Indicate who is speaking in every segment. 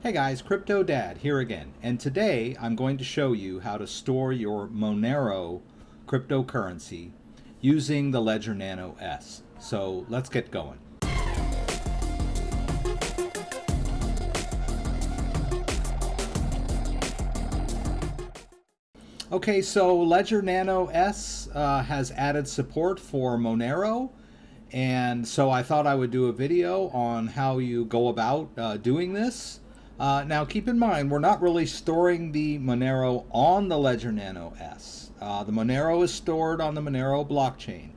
Speaker 1: Hey guys, CryptoDad here again, and today I'm going to show you how to store your Monero cryptocurrency using the Ledger Nano S. So let's get going. Okay, so Ledger Nano S has added support for Monero, and so I thought I would do a video on how you go about doing this. Now keep in mind, we're not really storing the Monero on the Ledger Nano S. The Monero is stored on the Monero blockchain.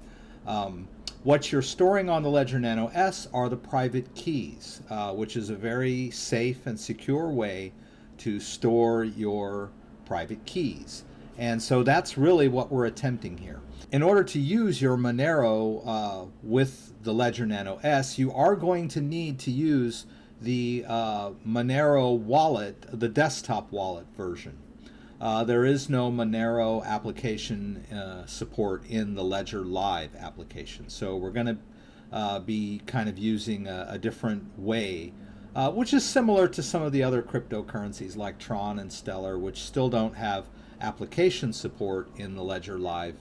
Speaker 1: What you're storing on the Ledger Nano S are the private keys, which is a very safe and secure way to store your private keys. And so that's really what we're attempting here. In order to use your Monero with the Ledger Nano S, you are going to need to use the Monero wallet, the desktop wallet version. There is no Monero application support in the Ledger Live application. So we're going to be kind of using a different way, which is similar to some of the other cryptocurrencies like Tron and Stellar, which still don't have application support in the Ledger Live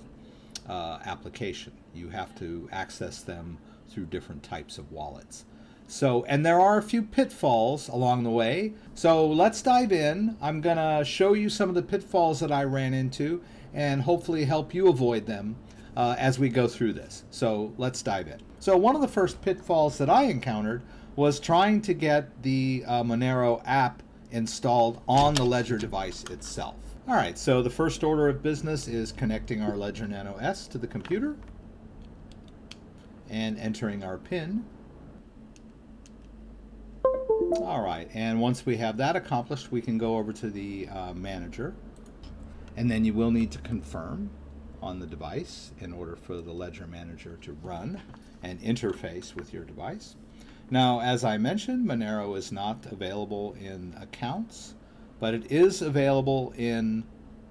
Speaker 1: application. You have to access them through different types of wallets. So, and there are a few pitfalls along the way. So let's dive in. I'm gonna show you some of the pitfalls that I ran into and hopefully help you avoid them as we go through this. So let's dive in. So one of the first pitfalls that I encountered was trying to get the Monero app installed on the Ledger device itself. All right, so the first order of business is connecting our Ledger Nano S to the computer and entering our PIN. All right, and once we have that accomplished, we can go over to the manager, and then you will need to confirm on the device in order for the Ledger Manager to run and interface with your device. Now, as I mentioned, Monero is not available in accounts, but it is available in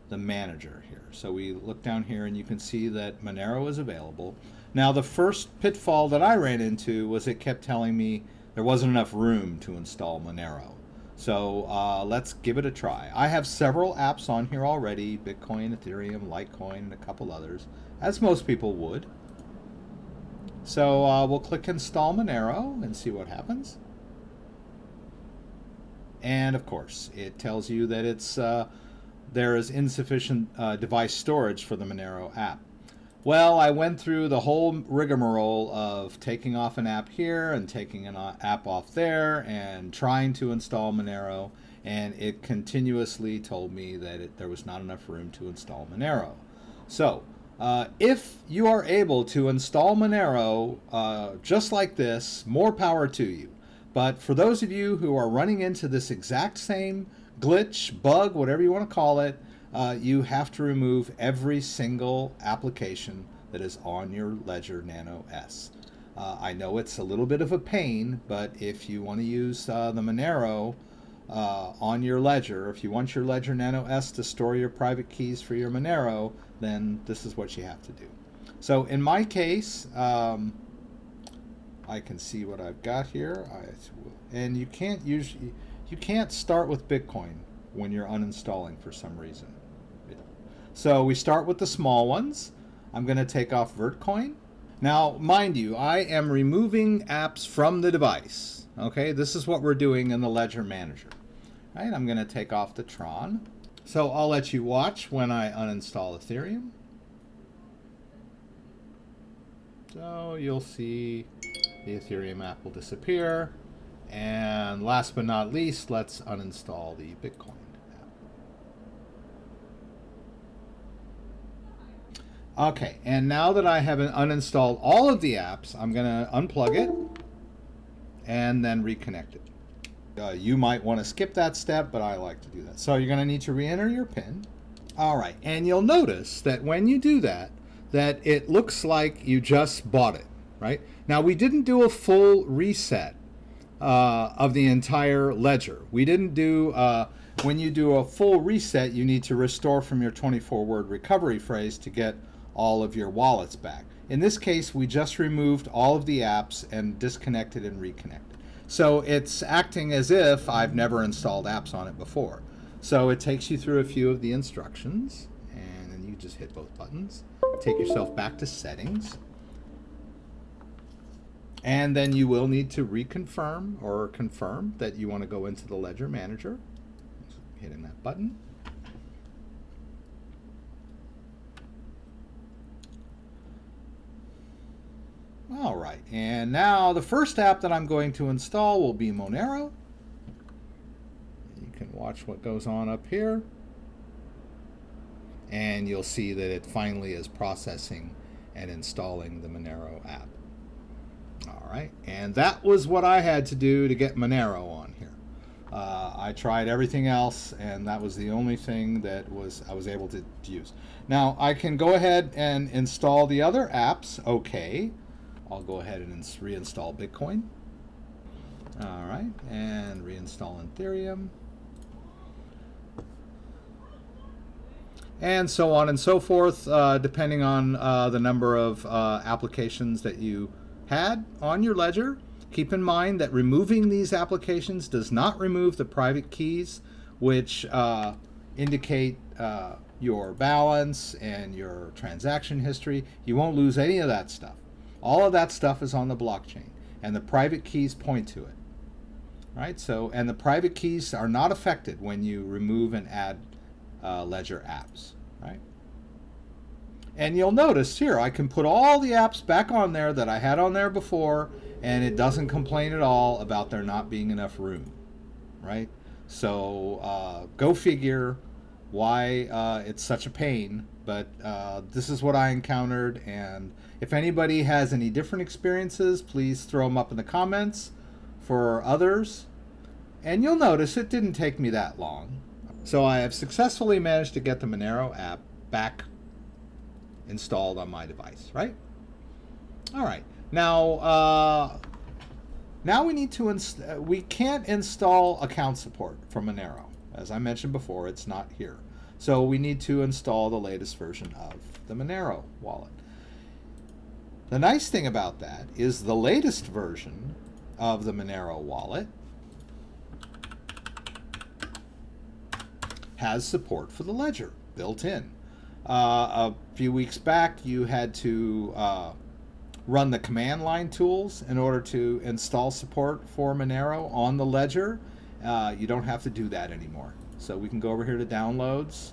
Speaker 1: the manager here. So we look down here and you can see that Monero is available. Now, the first pitfall that I ran into was it kept telling me there wasn't enough room to install Monero. So let's give it a try. I have several apps on here already, Bitcoin, Ethereum, Litecoin, and a couple others, as most people would. So we'll click Install Monero and see what happens. And of course, it tells you that it's there is insufficient device storage for the Monero app. Well, I went through the whole rigmarole of taking off an app here and taking an app off there and trying to install Monero, and it continuously told me that there was not enough room to install Monero. So if you are able to install Monero just like this, more power to you. But for those of you who are running into this exact same glitch, bug, whatever you want to call it, you have to remove every single application that is on your Ledger Nano S. I know it's a little bit of a pain, but if you want to use the Monero on your Ledger, if you want your Ledger Nano S to store your private keys for your Monero, then this is what you have to do. So in my case, I can see what I've got here, and you can't start with Bitcoin when you're uninstalling for some reason. So we start with the small ones. I'm going to take off Vertcoin. Now, mind you, I am removing apps from the device. Okay, this is what we're doing in the Ledger Manager. All right, I'm going to take off the Tron. So I'll let you watch when I uninstall Ethereum. So you'll see the Ethereum app will disappear. And last but not least, let's uninstall the Bitcoin app. Okay, and now that I have uninstalled all of the apps, I'm going to unplug it and then reconnect it. You might want to skip that step, but I like to do that. So you're going to need to re-enter your PIN. All right, and you'll notice that when you do that, that it looks like you just bought it, right? Now, we didn't do a full reset of the entire ledger. We didn't do, when you do a full reset, you need to restore from your 24-word recovery phrase to get all of your wallets back. In this case, we just removed all of the apps and disconnected and reconnected. So it's acting as if I've never installed apps on it before. So it takes you through a few of the instructions, and then you just hit both buttons. Take yourself back to settings. And then you will need to reconfirm or confirm that you want to go into the Ledger Manager. Hitting that button. All right, and now the first app that I'm going to install will be Monero. You can watch what goes on up here. And you'll see that it finally is processing and installing the Monero app. All right, and that was what I had to do to get Monero on here. I tried everything else, and that was the only thing that I was able to use. Now I can go ahead and install the other apps. Okay, I'll go ahead and reinstall Bitcoin. All right, and reinstall Ethereum. And so on and so forth, depending on the number of applications that you had on your ledger. Keep in mind that removing these applications does not remove the private keys, which indicate your balance and your transaction history. You won't lose any of that stuff. All of that stuff is on the blockchain, and the private keys point to it. Right? So, and the private keys are not affected when you remove and add Ledger apps, right? And you'll notice here I can put all the apps back on there that I had on there before, and it doesn't complain at all about there not being enough room, right? So go figure why it's such a pain, but this is what I encountered, and if anybody has any different experiences, please throw them up in the comments for others. And you'll notice it didn't take me that long. So I have successfully managed to get the Monero app back installed on my device, right? All right. Now we need to we can't install account support from Monero. As I mentioned before, it's not here. So we need to install the latest version of the Monero wallet. The nice thing about that is the latest version of the Monero wallet has support for the Ledger built in. A few weeks back, you had to run the command line tools in order to install support for Monero on the Ledger. You don't have to do that anymore. So we can go over here to downloads,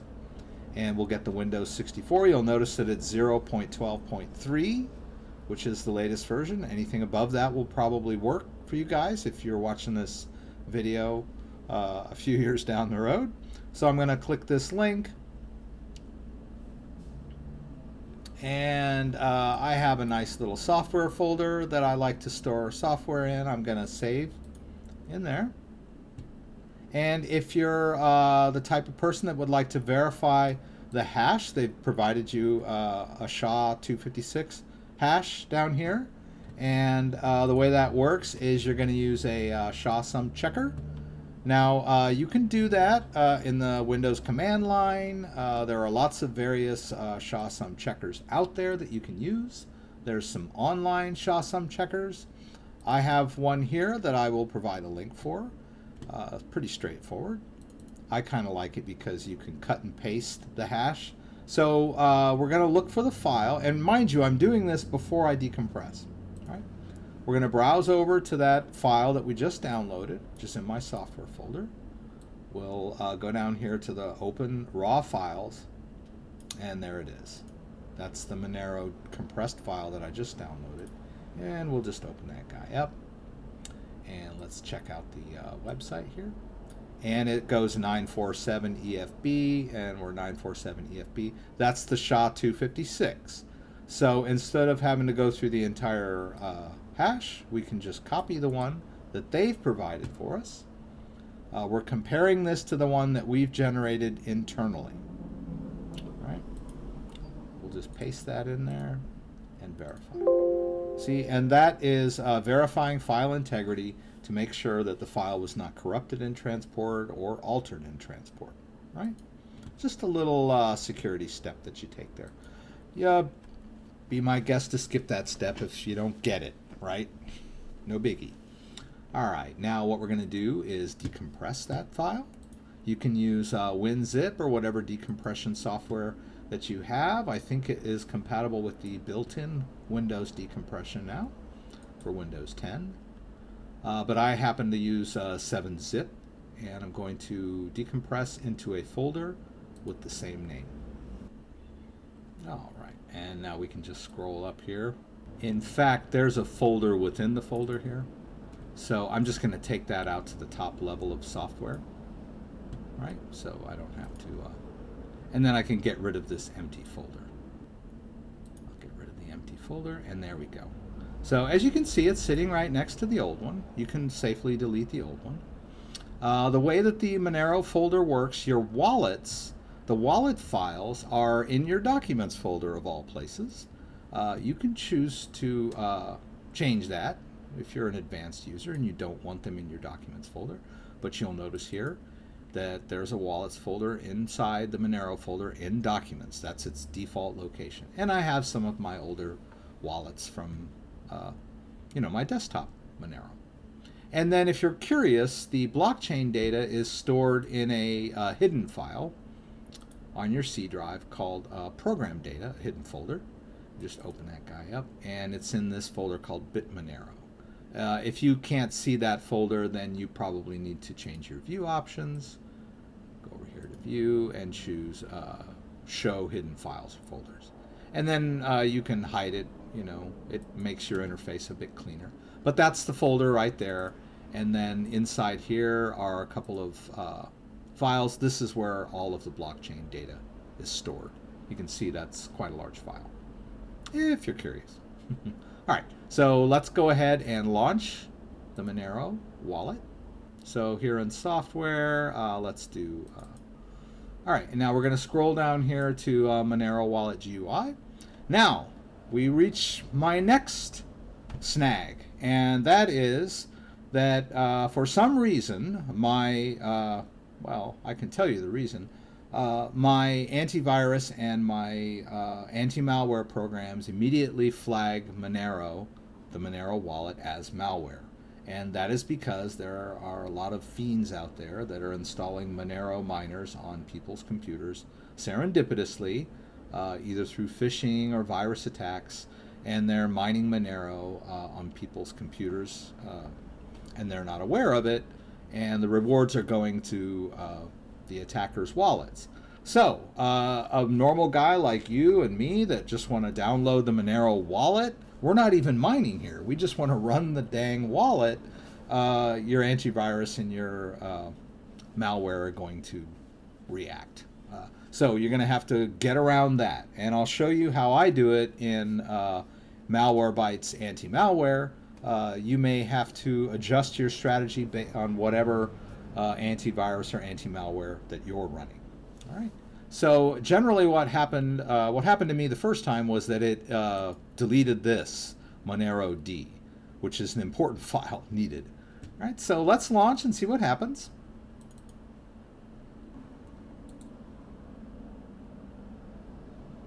Speaker 1: and we'll get the Windows 64. You'll notice that it's 0.12.3, which is the latest version. Anything above that will probably work for you guys if you're watching this video a few years down the road. So I'm going to click this link, and I have a nice little software folder that I like to store software in. I'm going to save in there. And if you're the type of person that would like to verify the hash, they've provided you a SHA-256 hash down here. And the way that works is you're going to use a Shasum Checker. Now, you can do that in the Windows command line. There are lots of various Shasum checkers out there that you can use. There's some online Shasum checkers. I have one here that I will provide a link for. It's pretty straightforward. I kind of like it because you can cut and paste the hash. So we're going to look for the file. And mind you, I'm doing this before I decompress. We're going to browse over to that file that we just downloaded, just in my software folder. We'll go down here to the open raw files, and there it is. That's the Monero compressed file that I just downloaded. And we'll just open that guy up. And let's check out the website here. And it goes 947 EFB, and we're 947 EFB. That's the SHA-256. So instead of having to go through the entire hash, we can just copy the one that they've provided for us. We're comparing this to the one that we've generated internally. All right. We'll just paste that in there and verify. See, and that is verifying file integrity to make sure that the file was not corrupted in transport or altered in transport. Right? Just a little security step that you take there. Yeah, be my guest to skip that step if you don't get it. Right? No biggie. All right, now what we're going to do is decompress that file. You can use WinZip or whatever decompression software that you have. I think it is compatible with the built-in Windows decompression now for Windows 10. But I happen to use 7-Zip, and I'm going to decompress into a folder with the same name. All right, and now we can just scroll up here. In fact, there's a folder within the folder here. So I'm just going to take that out to the top level of software, right? So I don't have to, and then I can get rid of this empty folder. I'll get rid of the empty folder, and there we go. So as you can see, it's sitting right next to the old one. You can safely delete the old one. The way that the Monero folder works, your wallets, the wallet files are in your documents folder of all places. You can choose to change that if you're an advanced user and you don't want them in your documents folder. But you'll notice here that there's a wallets folder inside the Monero folder in documents. That's its default location. And I have some of my older wallets from my desktop Monero. And then if you're curious, the blockchain data is stored in a hidden file on your C drive called program data, a hidden folder. Just open that guy up, and it's in this folder called BitMonero. If you can't see that folder, then you probably need to change your view options. Go over here to view and choose show hidden files or folders. And then you can hide it, it makes your interface a bit cleaner. But that's the folder right there. And then inside here are a couple of files. This is where all of the blockchain data is stored. You can see that's quite a large file, if you're curious. All right, so let's go ahead and launch the Monero wallet. So here in software, let's do, all right, and now we're gonna scroll down here to Monero Wallet GUI. Now, we reach my next snag, and that is that for some reason, my, well, I can tell you the reason, my antivirus and my anti-malware programs immediately flag Monero, the Monero wallet, as malware. And that is because there are a lot of fiends out there that are installing Monero miners on people's computers serendipitously, either through phishing or virus attacks, and they're mining Monero on people's computers, and they're not aware of it, and the rewards are going to the attackers' wallets. So, a normal guy like you and me that just want to download the Monero wallet, we're not even mining here. We just want to run the dang wallet. Your antivirus and your malware are going to react. So you're going to have to get around that. And I'll show you how I do it in Malwarebytes anti-malware. You may have to adjust your strategy on whatever antivirus or anti-malware that you're running. All right. So generally, what happened to me the first time was that it deleted this Monero D, which is an important file needed. All right. So let's launch and see what happens.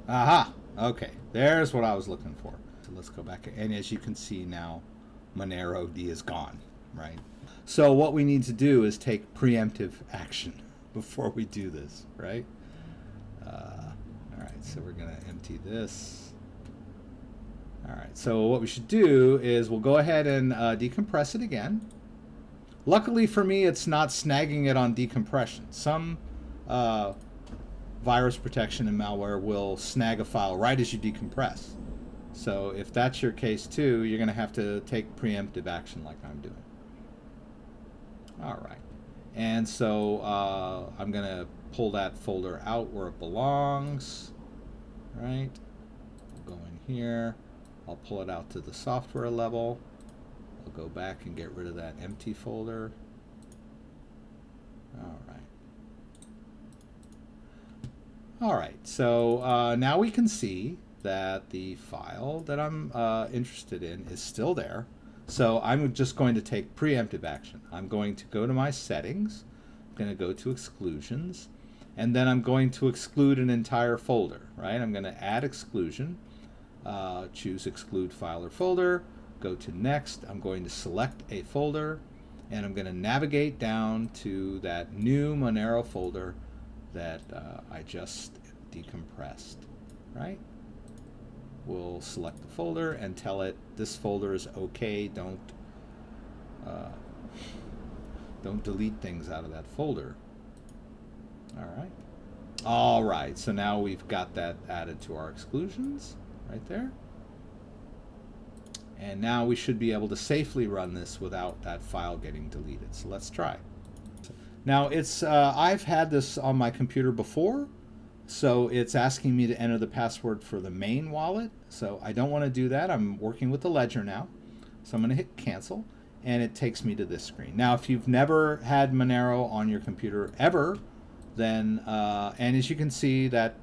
Speaker 1: Aha. Okay. There's what I was looking for. So let's go back, and as you can see now, Monero D is gone. Right. So what we need to do is take preemptive action before we do this, right? All right, so we're going to empty this. All right, so what we should do is we'll go ahead and decompress it again. Luckily for me, it's not snagging it on decompression. Some virus protection and malware will snag a file right as you decompress. So if that's your case too, you're going to have to take preemptive action like I'm doing. All right. And so I'm going to pull that folder out where it belongs, right? I'll go in here. I'll pull it out to the software level. I'll go back and get rid of that empty folder. All right. All right, so now we can see that the file that I'm interested in is still there. So I'm just going to take preemptive action. I'm going to go to my settings, I'm going to go to exclusions, and then I'm going to exclude an entire folder, right? I'm going to add exclusion, choose exclude file or folder, go to next. I'm going to select a folder, and I'm going to navigate down to that new Monero folder that I just decompressed, right? We'll select the folder and tell it this folder is okay. Don't delete things out of that folder. All right, so now we've got that added to our exclusions right there. And now we should be able to safely run this without that file getting deleted. So let's try. Now it's I've had this on my computer before, so it's asking me to enter the password for the main wallet. So I don't want to do that. I'm working with the Ledger now. So I'm going to hit cancel, and it takes me to this screen. Now if you've never had Monero on your computer ever, then and as you can see that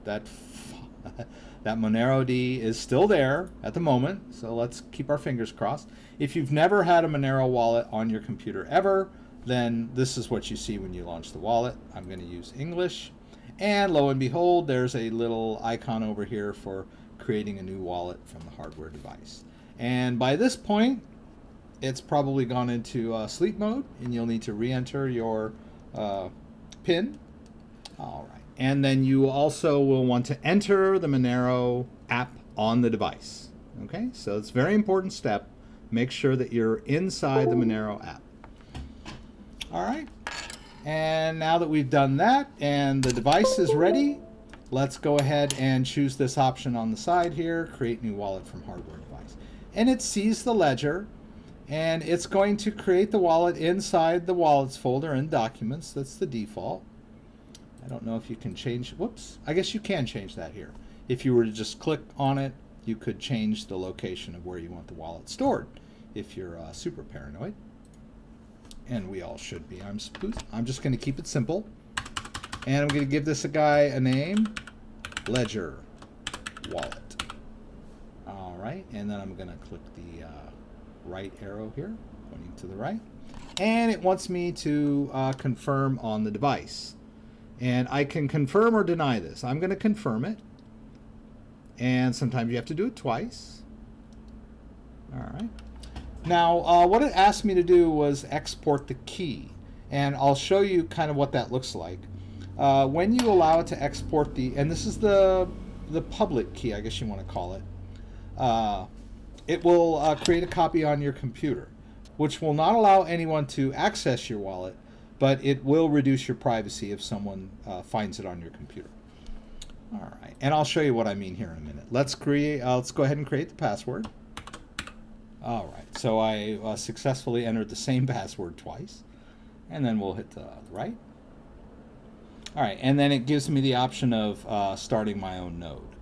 Speaker 1: Monero D is still there at the moment, so let's keep our fingers crossed. If you've never had a Monero wallet on your computer ever, then this is what you see when you launch the wallet. I'm going to use English, and lo and behold, there's a little icon over here for creating a new wallet from the hardware device. And by this point, it's probably gone into sleep mode, and you'll need to re-enter your PIN. All right. And then you also will want to enter the Monero app on the device. Okay, so it's a very important step. Make sure that you're inside the Monero app. All right. And now that we've done that and the device is ready, let's go ahead and choose this option on the side here, create new wallet from hardware device. And it sees the ledger, and it's going to create the wallet inside the wallets folder in documents. That's the default. I don't know if you can change, whoops, I guess you can change that here. If you were to just click on it, you could change the location of where you want the wallet stored if you're super paranoid. And we all should be. I'm just going to keep it simple. And I'm going to give this guy a name, Ledger Wallet. All right, and then I'm going to click the right arrow here, pointing to the right. And it wants me to confirm on the device. And I can confirm or deny this. I'm going to confirm it. And sometimes you have to do it twice. All right. Now, what it asked me to do was export the key. And I'll show you kind of what that looks like. When you allow it to export and this is the public key, I guess you want to call it, it will create a copy on your computer, which will not allow anyone to access your wallet, but it will reduce your privacy if someone finds it on your computer. All right, and I'll show you what I mean here in a minute. Let's go ahead and create the password. All right, so I successfully entered the same password twice, and then we'll hit the right. All right, and then it gives me the option of starting my own node.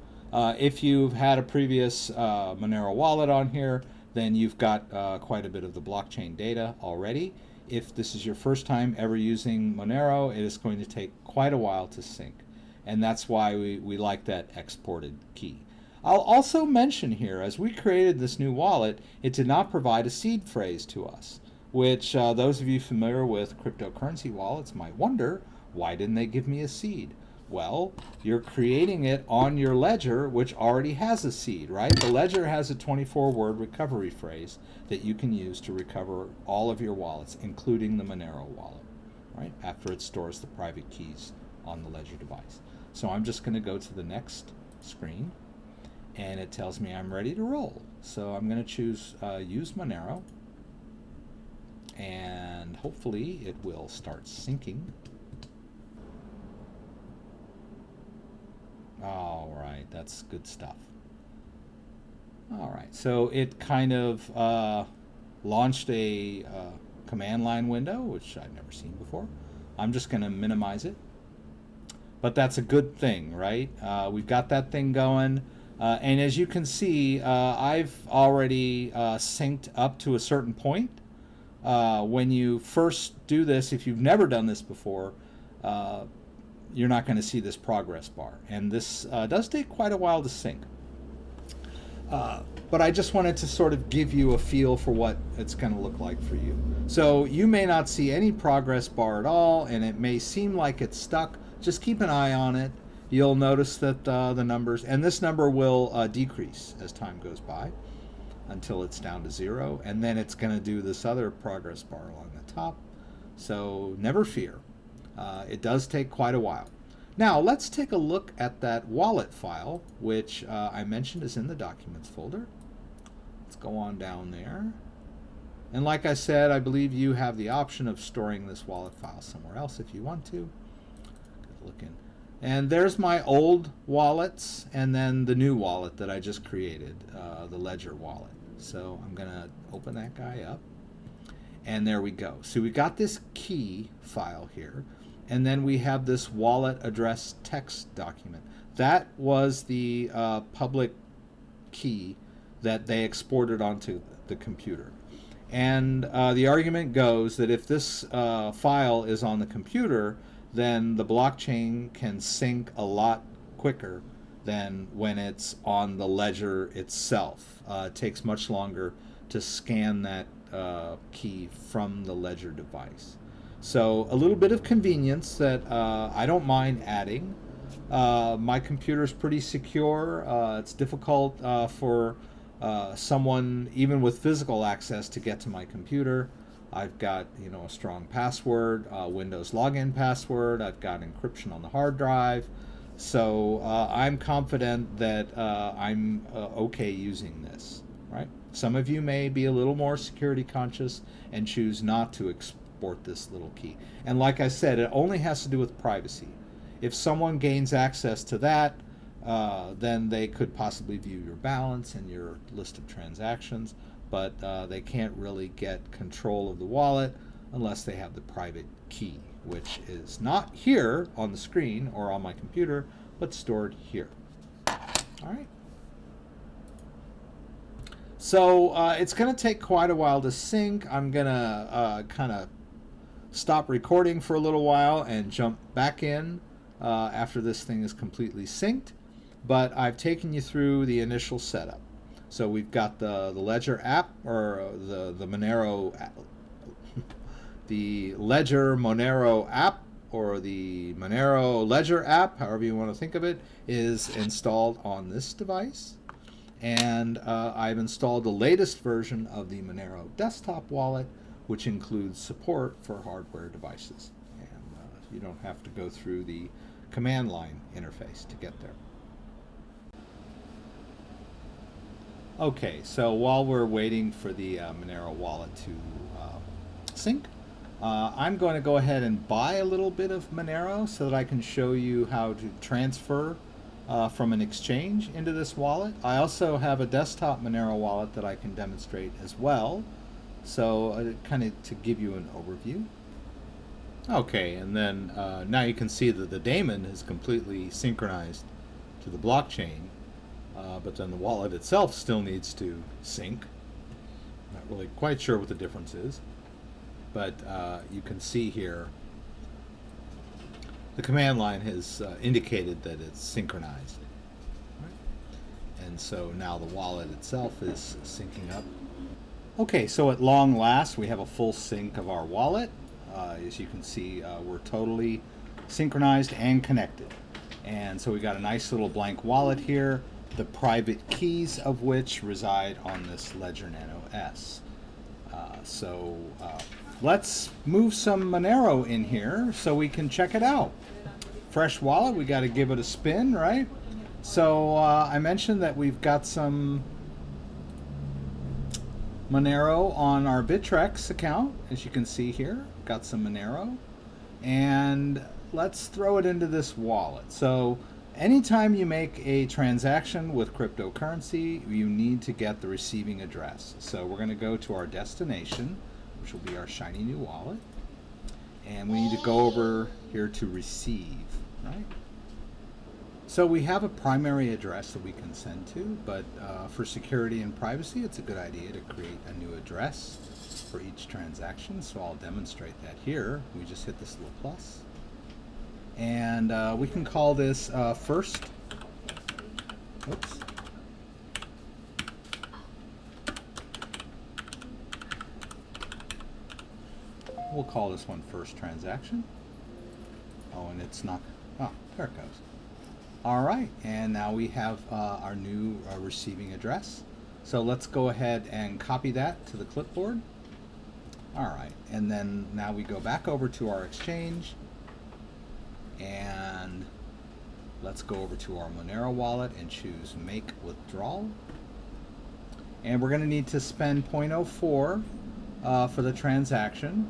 Speaker 1: If you've had a previous Monero wallet on here, then you've got quite a bit of the blockchain data already. If this is your first time ever using Monero, it is going to take quite a while to sync. And that's why we like that exported key. I'll also mention here, as we created this new wallet, it did not provide a seed phrase to us, which those of you familiar with cryptocurrency wallets might wonder, why didn't they give me a seed? Well, you're creating it on your ledger, which already has a seed, right? The ledger has a 24-word recovery phrase that you can use to recover all of your wallets, including the Monero wallet, right? After it stores the private keys on the ledger device. So I'm just going to go to the next screen, and it tells me I'm ready to roll. So I'm going to choose Use Monero, and hopefully it will start syncing. All right, that's good stuff. All right, so it kind of launched a command line window, which I've never seen before. I'm just going to minimize it. But that's a good thing, right? We've got that thing going. And as you can see, I've already synced up to a certain point. When you first do this, if you've never done this before, you're not going to see this progress bar. And this does take quite a while to sync. But I just wanted to sort of give you a feel for what it's going to look like for you. So you may not see any progress bar at all, and it may seem like it's stuck. Just keep an eye on it. You'll notice that the numbers, and this number will decrease as time goes by until it's down to 0, and then it's going to do this other progress bar along the desktop. So never fear. It does take quite a while. Now let's take a look at that wallet file, which I mentioned is in the Documents folder. Let's go on down there. And like I said, I believe you have the option of storing this wallet file somewhere else if you want to. Good looking. And there's my old wallets and then the new wallet that I just created, the Ledger wallet. So I'm going to open that guy up. And there we go. So we got this key file here. And then we have this wallet address text document. That was the public key that they exported onto the computer. And the argument goes that if this file is on the computer, then the blockchain can sync a lot quicker than when it's on the ledger itself. It takes much longer to scan that key from the ledger device. So a little bit of convenience that I don't mind adding. My computer is pretty secure. It's difficult for someone even with physical access to get to my computer. I've got a strong password, Windows login password. I've got encryption on the hard drive. So I'm confident that I'm okay using this. Right? Some of you may be a little more security conscious and choose not to export this little key. And like I said, it only has to do with privacy. If someone gains access to that, then they could possibly view your balance and your list of transactions, but they can't really get control of the wallet unless they have the private key, which is not here on the screen or on my computer, but stored here. All right. So it's going to take quite a while to sync. I'm going to kind of stop recording for a little while and jump back in after this thing is completely synced. But I've taken you through the initial setup. So we've got the Ledger app, or the Monero, the Ledger Monero app, or the Monero Ledger app, however you want to think of it, is installed on this device. And I've installed the latest version of the Monero desktop wallet, which includes support for hardware devices. And you don't have to go through the command line interface to get there. Okay, so while we're waiting for the Monero wallet to sync, I'm going to go ahead and buy a little bit of Monero so that I can show you how to transfer from an exchange into this wallet. I also have a desktop Monero wallet that I can demonstrate as well, so kind of to give you an overview. Okay, and then now you can see that the daemon is completely synchronized to the blockchain. But then the wallet itself still needs to sync. Not really quite sure what the difference is, but you can see here the command line has indicated that it's synchronized. Right? And so now the wallet itself is syncing up. Okay, so at long last we have a full sync of our wallet. As you can see, we're totally synchronized and connected. And so we got a nice little blank wallet here, the private keys of which reside on this Ledger Nano S. So let's move some Monero in here so we can check it out. Fresh wallet, we got to give it a spin, right? So I mentioned that we've got some Monero on our Bittrex account, as you can see here. Got some Monero, and let's throw it into this wallet. So anytime you make a transaction with cryptocurrency, you need to get the receiving address. So we're going to go to our destination, which will be our shiny new wallet, and we need to go over here to receive, right? So we have a primary address that we can send to, but for security and privacy, it's a good idea to create a new address for each transaction. So I'll demonstrate that here. We just hit this little plus. And we can call this first. Oops. We'll call this one first transaction. Oh, and it's not. Oh, there it goes. All right, and now we have our new receiving address. So let's go ahead and copy that to the clipboard. All right, and then now we go back over to our exchange, and let's go over to our Monero wallet and choose Make Withdrawal. And we're going to need to spend 0.04 for the transaction.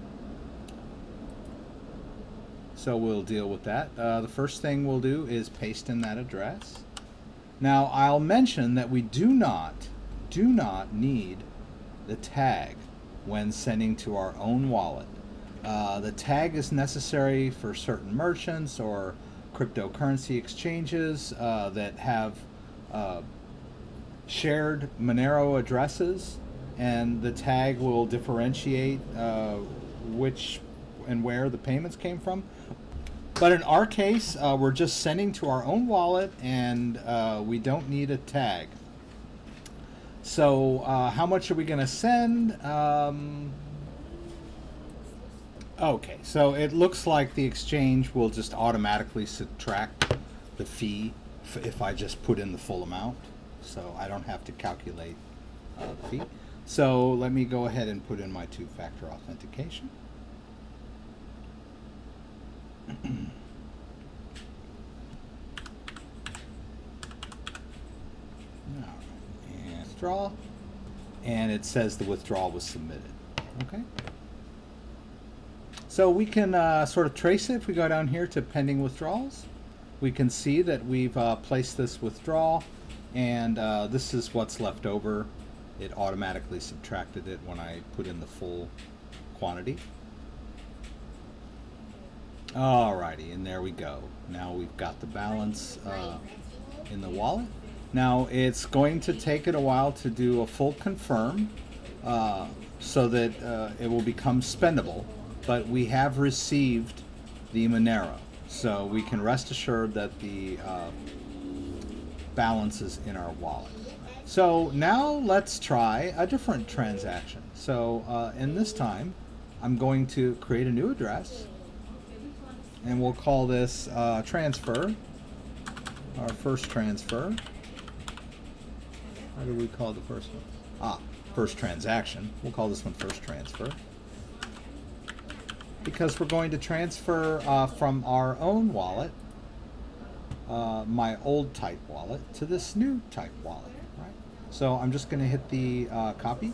Speaker 1: So we'll deal with that. The first thing we'll do is paste in that address. Now I'll mention that we do not need the tag when sending to our own wallet. The tag is necessary for certain merchants or cryptocurrency exchanges that have shared Monero addresses, and the tag will differentiate which and where the payments came from. But in our case, we're just sending to our own wallet, and we don't need a tag. So how much are we going to send? Okay, so it looks like the exchange will just automatically subtract the fee if I just put in the full amount. So I don't have to calculate the fee. So let me go ahead and put in my two-factor authentication. And withdraw, and it says the withdrawal was submitted. Okay. So we can sort of trace it. If we go down here to pending withdrawals, we can see that we've placed this withdrawal, and this is what's left over. It automatically subtracted it when I put in the full quantity. Alrighty, and there we go. Now we've got the balance in the wallet. Now it's going to take it a while to do a full confirm so that it will become spendable, but we have received the Monero, so we can rest assured that the balance is in our wallet. So now let's try a different transaction. So in this time, I'm going to create a new address, and we'll call this transfer, our first transfer. How do we call the first one? First transaction. We'll call this one first transfer, because we're going to transfer from our own wallet, my old type wallet, to this new type wallet. Right? So I'm just going to hit the copy.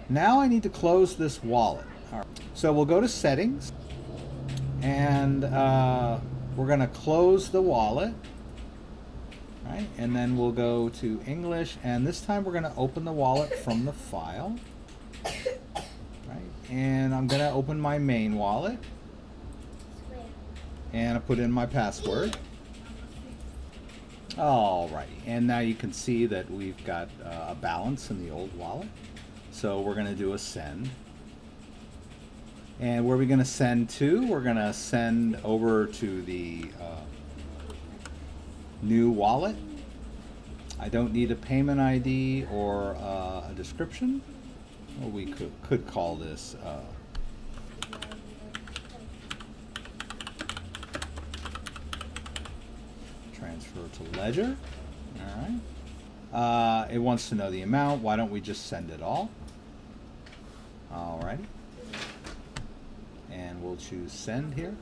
Speaker 1: Now I need to close this wallet. All right. So we'll go to settings, and we're going to close the wallet. Right? And then we'll go to English, and this time we're going to open the wallet from the file. Right? And I'm going to open my main wallet, and I put in my password. Alrighty, and now you can see that we've got a balance in the old wallet. So we're going to do a send. And where are we going to send to? We're going to send over to the new wallet. I don't need a payment ID or a description. Or we could call this transfer to Ledger. All right. It wants to know the amount. Why don't we just send it all? All right. And we'll choose send here.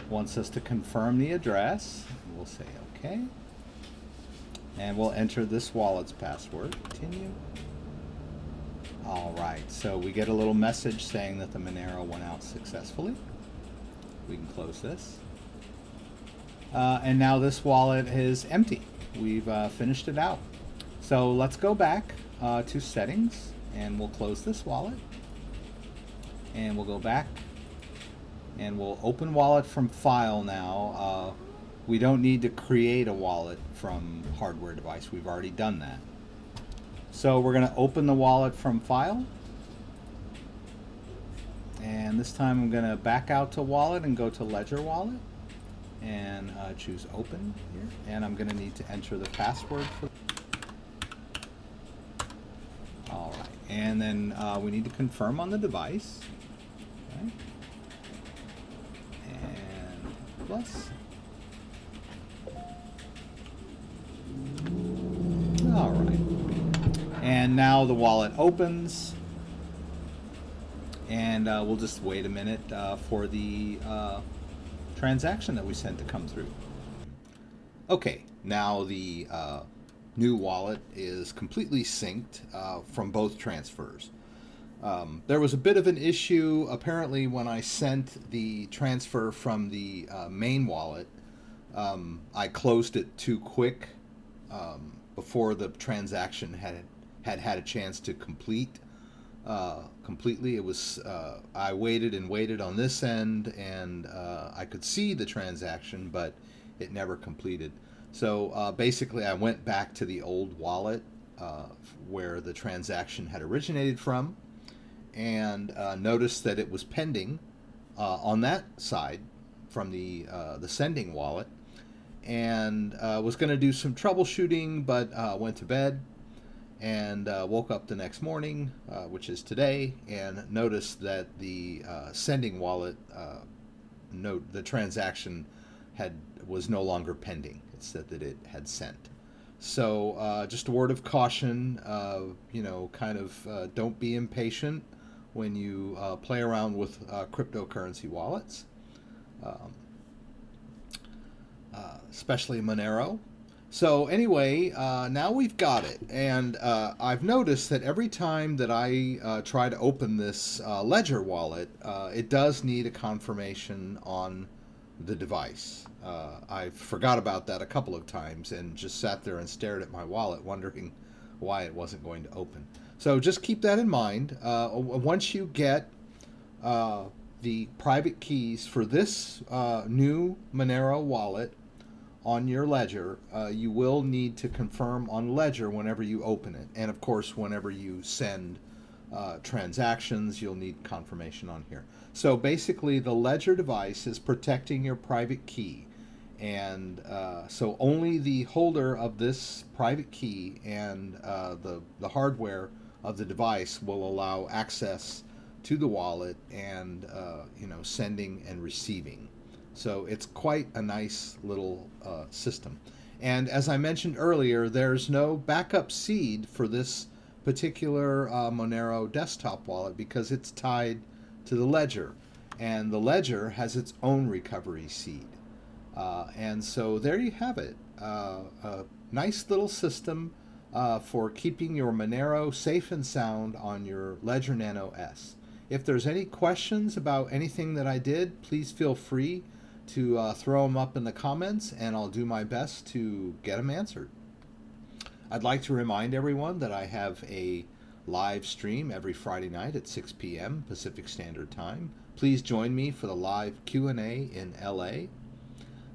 Speaker 1: Wants us to confirm the address. We'll say OK. And we'll enter this wallet's password. Continue. All right, so we get a little message saying that the Monero went out successfully. We can close this. And now this wallet is empty. We've finished it out. So let's go back to settings, and we'll close this wallet. And we'll go back, and we'll open wallet from file now. We don't need to create a wallet from hardware device. We've already done that. So we're going to open the wallet from file. And this time I'm going to back out to wallet and go to Ledger wallet. And choose open here. And I'm going to need to enter the password for. All right. And then we need to confirm on the device. Okay. And plus. All right. And And now the wallet opens, and we'll just wait a minute for the transaction that we sent to come through. Okay, now the new wallet is completely synced from both transfers. There was a bit of an issue apparently when I sent the transfer from the main wallet. I closed it too quick before the transaction had a chance to complete completely. It was I waited and waited on this end, and I could see the transaction, but it never completed. So basically I went back to the old wallet where the transaction had originated from, and noticed that it was pending on that side from the sending wallet, and was going to do some troubleshooting, but went to bed and woke up the next morning, which is today, and noticed that the sending wallet the transaction was no longer pending. It said that it had sent. So just a word of caution, don't be impatient when you play around with cryptocurrency wallets, especially Monero. So anyway, now we've got it, and I've noticed that every time that I try to open this Ledger wallet, it does need a confirmation on the device. I forgot about that a couple of times and just sat there and stared at my wallet wondering why it wasn't going to open. So just keep that in mind. Once you get the private keys for this new Monero wallet on your Ledger, you will need to confirm on Ledger whenever you open it. And of course, whenever you send transactions, you'll need confirmation on here. So basically, the Ledger device is protecting your private key. And so only the holder of this private key and the hardware of the device will allow access to the wallet and sending and receiving. So it's quite a nice little system. And as I mentioned earlier, there's no backup seed for this particular Monero desktop wallet because it's tied to the Ledger, and the Ledger has its own recovery seed. And so there you have it, a nice little system for keeping your Monero safe and sound on your Ledger Nano S. If there's any questions about anything that I did, please feel free to throw them up in the comments, and I'll do my best to get them answered. I'd like to remind everyone that I have a live stream every Friday night at 6 p.m. Pacific Standard Time. Please join me for the live Q&A in LA.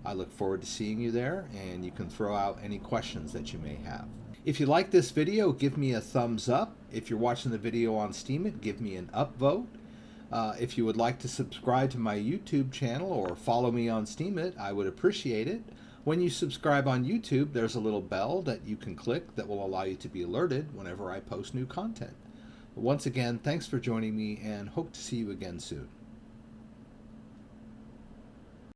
Speaker 1: I look forward to seeing you there, and you can throw out any questions that you may have. If you like this video, give me a thumbs up. If you're watching the video on Steemit, give me an upvote. If you would like to subscribe to my YouTube channel or follow me on Steemit, I would appreciate it. When you subscribe on YouTube, there's a little bell that you can click that will allow you to be alerted whenever I post new content. Once again, thanks for joining me, and hope to see you again soon.